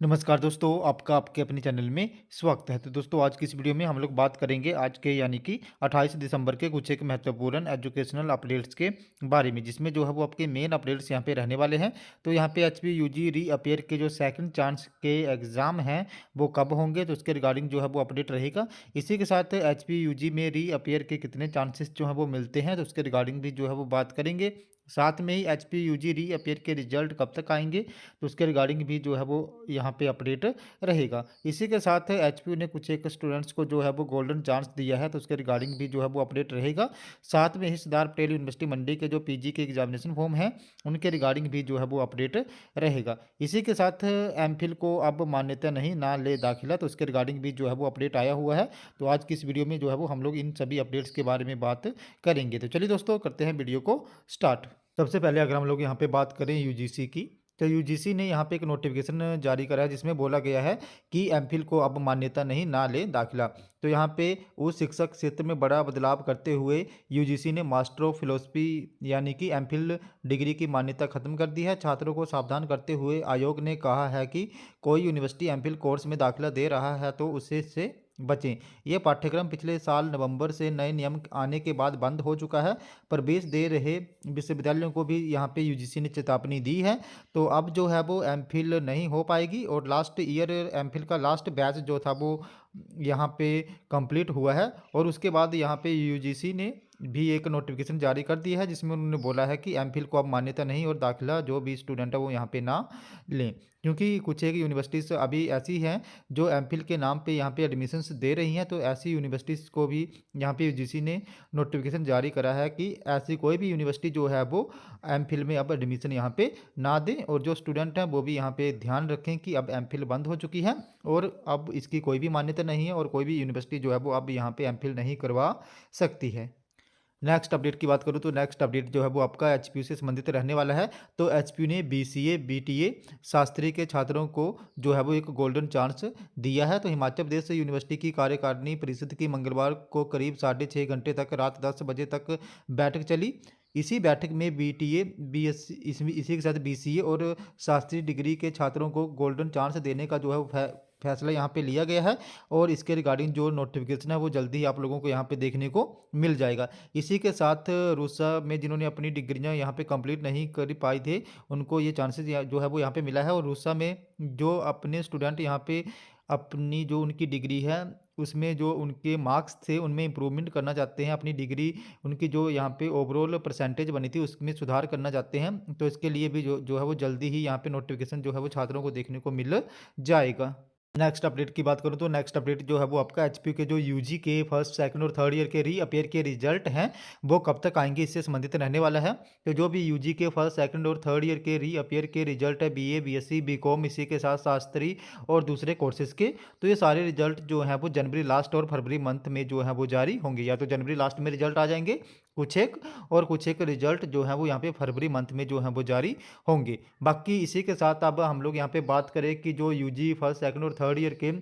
नमस्कार दोस्तों, आपका आपके अपने चैनल में स्वागत है। तो दोस्तों आज की इस वीडियो में हम लोग बात करेंगे आज के यानी कि 28 दिसंबर के कुछ एक महत्वपूर्ण एजुकेशनल अपडेट्स के बारे में, जिसमें जो है वो आपके मेन अपडेट्स यहाँ पे रहने वाले हैं। तो यहाँ पे एचपी यूजी रीअपियर के जो सेकंड चांस के एग्ज़ाम हैं वो कब होंगे, तो उसके रिगार्डिंग जो है वो अपडेट रहेगा। इसी के साथ एचपी यूजी में रीअपियर के कितने चांसेस जो हैं वो मिलते हैं, तो उसके रिगार्डिंग भी जो है वो बात करेंगे। साथ में ही एचपी यूजी रीअपियर के रिजल्ट कब तक आएंगे, तो उसके रिगार्डिंग भी जो है वो यहाँ पे अपडेट रहेगा। इसी के साथ एचपीयू ने कुछ एक स्टूडेंट्स को जो है वो गोल्डन चांस दिया है, तो उसके रिगार्डिंग भी जो है वो अपडेट रहेगा। साथ में ही सरदार पटेल यूनिवर्सिटी मंडी के जो पीजी के एग्जामिनेशन फॉर्म हैं उनके रिगार्डिंग भी जो है वो अपडेट रहेगा। इसी के साथ एमफिल को अब मान्यता नहीं ना ले दाखिला, तो उसके रिगार्डिंग भी जो है वो अपडेट आया हुआ है। तो आज की इस वीडियो में जो है वो हम लोग इन सभी अपडेट्स के बारे में बात करेंगे। तो चलिए दोस्तों करते हैं वीडियो को स्टार्ट। सबसे पहले अगर हम लोग यहाँ पे बात करें यूजीसी की, तो यूजीसी ने यहाँ पे एक नोटिफिकेशन जारी करा है जिसमें बोला गया है कि एमफिल को अब मान्यता नहीं ना ले दाखिला। तो यहाँ पे उस शिक्षक क्षेत्र में बड़ा बदलाव करते हुए यूजीसी ने मास्टर ऑफ फिलोसफी यानी कि एमफिल डिग्री की मान्यता खत्म कर दी है। छात्रों को सावधान करते हुए आयोग ने कहा है कि कोई यूनिवर्सिटी एमफिल कोर्स में दाखिला दे रहा है तो उसे से बचें। ये पाठ्यक्रम पिछले साल नवंबर से नए नियम आने के बाद बंद हो चुका है। प्रवेश दे रहे विश्वविद्यालयों को भी यहाँ पे यूजीसी ने चेतावनी दी है। तो अब जो है वो एमफिल नहीं हो पाएगी और लास्ट ईयर एमफिल का लास्ट बैच जो था वो यहाँ पे कंप्लीट हुआ है। और उसके बाद यहाँ पे यूजीसी ने भी एक नोटिफिकेशन जारी कर दिया है जिसमें उन्होंने बोला है कि एमफिल को अब मान्यता नहीं और दाखिला जो भी स्टूडेंट है वो यहाँ पे ना लें, क्योंकि कुछ एक यूनिवर्सिटीज़ अभी ऐसी हैं जो एमफिल के नाम पे यहाँ पे एडमिशन्स दे रही हैं। तो ऐसी यूनिवर्सिटीज़ को भी यहाँ पे यूजीसी ने नोटिफिकेशन जारी करा है कि ऐसी कोई भी यूनिवर्सिटी जो है वो एमफिल में अब एडमिशन यहाँ पे ना दें। और जो स्टूडेंट हैं वो भी यहाँ पे ध्यान रखें कि अब एमफिल बंद हो चुकी है और अब इसकी कोई भी मान्यता नहीं है और कोई भी यूनिवर्सिटी जो है वो अब यहाँ पे एमफिल नहीं करवा सकती है। नेक्स्ट अपडेट की बात करूँ तो नेक्स्ट अपडेट जो है वो आपका एचपीयू से संबंधित रहने वाला है। तो एचपीयू ने बीसीए बीटीए शास्त्री के छात्रों को जो है वो एक गोल्डन चांस दिया है। तो हिमाचल प्रदेश यूनिवर्सिटी की कार्यकारिणी परिषद की मंगलवार को करीब 6:30 घंटे तक रात 10 बजे तक बैठक चली। इसी बैठक में बीटीए बीएससी इसी के साथ बीसीए और शास्त्री डिग्री के छात्रों को गोल्डन चांस देने का जो है वो फैसला यहाँ पे लिया गया है। और इसके रिगार्डिंग जो नोटिफिकेशन है वो जल्दी ही आप लोगों को यहाँ पे देखने को मिल जाएगा। इसी के साथ रूसा में जिन्होंने अपनी डिग्रियाँ यहाँ पे कंप्लीट नहीं कर पाई थे उनको ये चांसेस जो है वो यहाँ पे मिला है। और रूसा में जो अपने स्टूडेंट यहाँ पे अपनी जो उनकी डिग्री है उसमें जो उनके मार्क्स थे उनमें इम्प्रूवमेंट करना चाहते हैं, अपनी डिग्री उनकी जो यहाँ पे ओवरऑल परसेंटेज बनी थी उसमें सुधार करना चाहते हैं, तो इसके लिए भी जो है वो जल्दी ही यहाँ पे नोटिफिकेशन जो है वो छात्रों को देखने को मिल जाएगा। नेक्स्ट अपडेट की बात करूँ तो नेक्स्ट अपडेट जो है वो आपका एचपीयू के जो यूजी के फर्स्ट सेकंड और थर्ड ईयर के रीअपियर के रिजल्ट हैं वो कब तक आएंगे इससे संबंधित रहने वाला है। तो जो भी यूजी के फर्स्ट सेकंड और थर्ड ईयर के रीअपियर के रिजल्ट है बीए बीएससी बीकॉम इसी के साथ शास्त्री और दूसरे कोर्सेज के, तो ये सारे रिजल्ट जो हैं वो जनवरी लास्ट और फरवरी मंथ में जो है वो जारी होंगे। या तो जनवरी लास्ट में रिजल्ट आ जाएंगे कुछ एक, और कुछ एक रिजल्ट जो है वो यहाँ पे फरवरी मंथ में जो है वो जारी होंगे। बाकी इसी के साथ अब हम लोग यहाँ पे बात करें कि जो यूजी फर्स्ट सेकंड और थर्ड ईयर के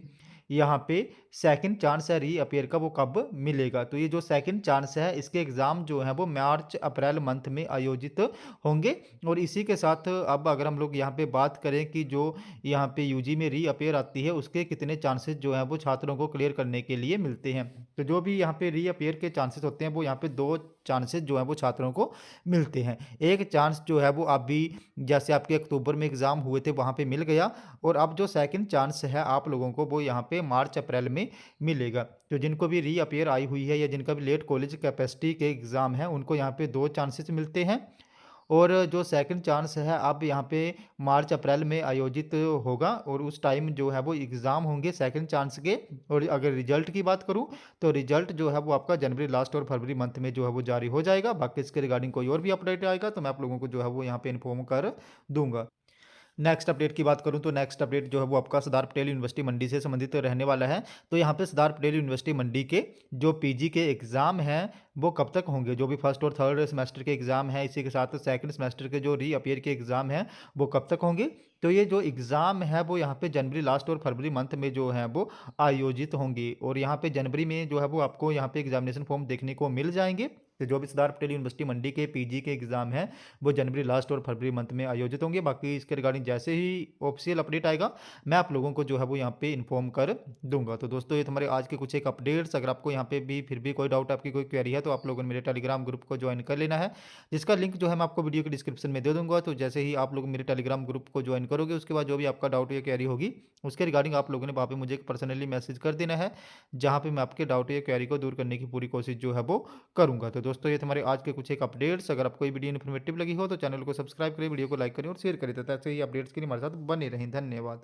यहाँ पे सेकंड चांस है रीअपियर का वो कब मिलेगा। तो ये जो सेकंड चांस है इसके एग्ज़ाम जो है वो मार्च अप्रैल मंथ में आयोजित होंगे। और इसी के साथ अब अगर हम लोग यहाँ पे बात करें कि जो यहाँ पे यूजी में रीअपियर आती है उसके कितने चांसेस जो हैं वो छात्रों को क्लियर करने के लिए मिलते हैं, तो जो भी यहाँ पे रीअपियर के चांसेस होते हैं वो यहाँ पे दो चांसेस जो है वो छात्रों को मिलते हैं। एक चांस जो है वो अभी जैसे आपके अक्टूबर में एग्ज़ाम हुए थे वहाँ पे मिल गया, और अब जो सेकंड चांस है आप लोगों को वो यहाँ पे मार्च अप्रैल में मिलेगा। तो जिनको भी रीअपियर आई हुई है या जिनका भी लेट कॉलेज कैपेसिटी के एग्ज़ाम है उनको यहाँ पे दो चांसेस मिलते हैं। और जो सेकंड चांस है अब यहाँ पे मार्च अप्रैल में आयोजित होगा और उस टाइम जो है वो एग्ज़ाम होंगे सेकंड चांस के। और अगर रिजल्ट की बात करूँ तो रिजल्ट जो है वो आपका जनवरी लास्ट और फरवरी मंथ में जो है वो जारी हो जाएगा। बाकी इसके रिगार्डिंग कोई और भी अपडेट आएगा तो मैं आप लोगों को जो है वो यहाँ पे इन्फॉर्म कर दूंगा। नेक्स्ट अपडेट की बात करूं तो नेक्स्ट अपडेट जो है वो आपका सरदार पटेल यूनिवर्सिटी मंडी से संबंधित रहने वाला है। तो यहाँ पे सरदार पटेल यूनिवर्सिटी मंडी के जो पीजी के एग्ज़ाम हैं वो कब तक होंगे, जो भी फर्स्ट और थर्ड सेमेस्टर के एग्ज़ाम हैं इसी के साथ सेकंड सेमेस्टर के जो रीअपियर के एग्ज़ाम हैं वो कब तक होंगे। तो ये जो एग्ज़ाम है वो यहाँ पे जनवरी लास्ट और फरवरी मंथ में जो है वो आयोजित होंगे। और यहाँ पे जनवरी में जो है वो आपको यहाँ पे एग्जामिनेशन फॉर्म देखने को मिल जाएंगे। तो जो भी सरदार पटेल यूनिवर्सिटी मंडी के पीजी के एग्ज़ाम हैं, वो जनवरी लास्ट और फरवरी मंथ में आयोजित होंगे। बाकी इसके रिगार्डिंग जैसे ही ऑफ़िशियल अपडेट आएगा, मैं आप लोगों को जो है वो यहाँ पे इन्फॉर्म कर दूँगा। तो दोस्तों ये तो हमारे आज के कुछ एक अपडेट्स, अगर आपको यहाँ पे भी फिर भी कोई डाउट, आपकी कोई क्वेरी है, तो आप लोगों ने मेरे टेलीग्राम ग्रुप को जॉइन कर लेना है, जिसका लिंक जो है मैं आपको वीडियो के डिस्क्रिप्शन में दे दूँगा। तो जैसे ही आप लोग मेरे टेलीग्राम ग्रुप को जॉइन करोगे, उसके बाद जो भी आपका डाउट या क्वेरी होगी, उसके रिगार्डिंग आप लोगों ने वहाँ पे मुझे एक पर्सनली मैसेज कर देना है, जहाँ पे मैं आपके डाउट या क्वेरी को दूर करने की पूरी कोशिश जो है वो करूँगा। तो दोस्तों ये थे हमारे आज के कुछ एक अपडेट्स। अगर आपको ये वीडियो इन्फॉर्मेटिव लगी हो तो चैनल को सब्सक्राइब करें, वीडियो को लाइक करें और शेयर करें, तथा ऐसे ही अपडेट्स के लिए हमारे साथ बने रहें। धन्यवाद।